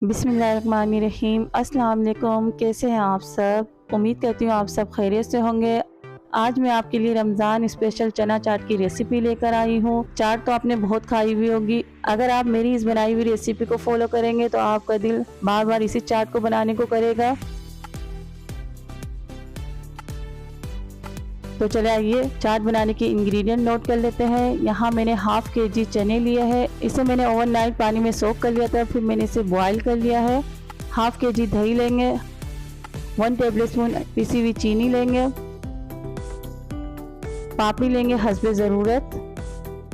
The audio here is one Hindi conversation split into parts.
बिस्मिल्लाहिर्रहमानिर्रहीम। अस्सलाम वालेकुम। कैसे हैं आप सब? उम्मीद करती हूँ आप सब खैरियत से होंगे। आज मैं आपके लिए रमज़ान स्पेशल चना चाट की रेसिपी लेकर आई हूँ। चाट तो आपने बहुत खाई हुई होगी। अगर आप मेरी इस बनाई हुई रेसिपी को फॉलो करेंगे तो आपका दिल बार बार इसी चाट को बनाने को करेगा। तो चले आइए चाट बनाने के इंग्रेडिएंट नोट कर लेते हैं। यहाँ मैंने हाफ केजी चने लिए हैं। इसे मैंने ओवरनाइट पानी में सोक कर लिया था, फिर मैंने इसे बॉईल कर लिया है। हाफ केजी दही लेंगे, 1 टेबलस्पून पिसी हुई चीनी लेंगे, पापड़ी लेंगे हस्बे ज़रूरत,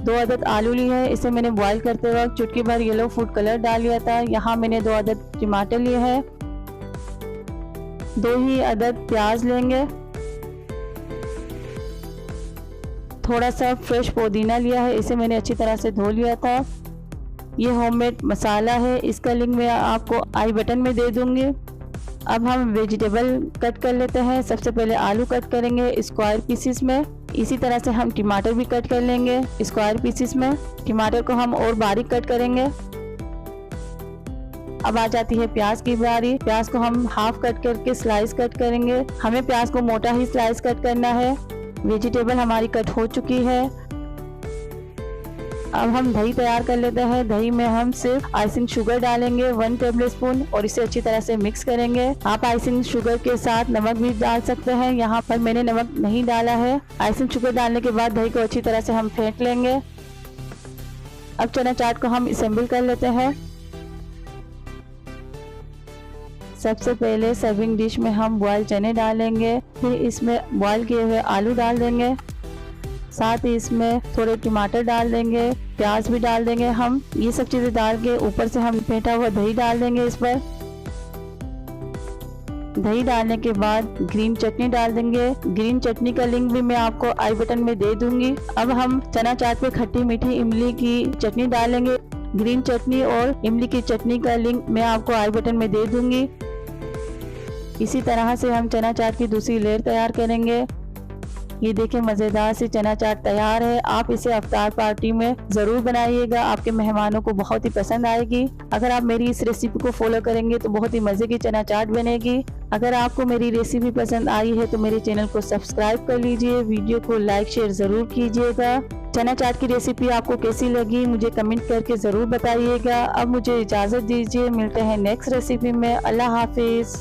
2 अदद आलू लिए हैं। इसे मैंने बॉईल करते वक्त चुटकी भर येलो फूड कलर डाल लिया था। यहाँ मैंने 2 अदद टमाटर लिए हैं, 2 ही अदद प्याज लेंगे, थोड़ा सा फ्रेश पुदीना लिया है। इसे मैंने अच्छी तरह से धो लिया था। ये होममेड मसाला है, इसका लिंक मैं आपको आई बटन में दे दूंगी। अब हम वेजिटेबल कट कर लेते हैं। सबसे पहले आलू कट करेंगे स्क्वायर पीसेस में। इसी तरह से हम टमाटर भी कट कर लेंगे स्क्वायर पीसेस में। टमाटर को हम और बारीक कट करेंगे। अब आ जाती है प्याज की बारी। प्याज को हम हाफ कट करके स्लाइस कट करेंगे। हमें प्याज को मोटा ही स्लाइस कट करना है। वेजिटेबल हमारी कट हो चुकी है। अब हम दही तैयार कर लेते हैं। दही में हम सिर्फ आइसिंग शुगर डालेंगे 1 टेबलस्पून और इसे अच्छी तरह से मिक्स करेंगे। आप आइसिंग शुगर के साथ नमक भी डाल सकते हैं। यहाँ पर मैंने नमक नहीं डाला है। आइसिंग शुगर डालने के बाद दही को अच्छी तरह से हम फेंट लेंगे। अब चना चाट को हम असेंबल कर लेते हैं। सबसे पहले सर्विंग डिश में हम बॉयल चने डालेंगे, फिर इसमें बॉयल किए हुए आलू डाल देंगे, साथ ही इसमें थोड़े टमाटर डाल देंगे, प्याज भी डाल देंगे। हम ये सब चीज़ें डाल के ऊपर से हम फेंटा हुआ दही डाल देंगे। इस पर दही डालने के बाद ग्रीन चटनी डाल देंगे। ग्रीन चटनी का लिंक भी मैं आपको आई बटन में दे दूंगी। अब हम चना चाट पे खट्टी मीठी इमली की चटनी डालेंगे। ग्रीन चटनी और इमली की चटनी का लिंक मैं आपको आई बटन में दे दूंगी। इसी तरह से हम चना चाट की दूसरी लेयर तैयार करेंगे। ये देखिए मज़ेदार सी चना चाट तैयार है। आप इसे अफ्तार पार्टी में ज़रूर बनाइएगा, आपके मेहमानों को बहुत ही पसंद आएगी। अगर आप मेरी इस रेसिपी को फॉलो करेंगे तो बहुत ही मज़े की चना चाट बनेगी। अगर आपको मेरी रेसिपी पसंद आई है तो मेरे चैनल को सब्सक्राइब कर लीजिए, वीडियो को लाइक शेयर ज़रूर कीजिएगा। चना चाट की रेसिपी आपको कैसी लगी मुझे कमेंट करके ज़रूर बताइएगा। अब मुझे इजाज़त दीजिए, मिलते हैं नेक्स्ट रेसिपी में। अल्लाह हाफिज़।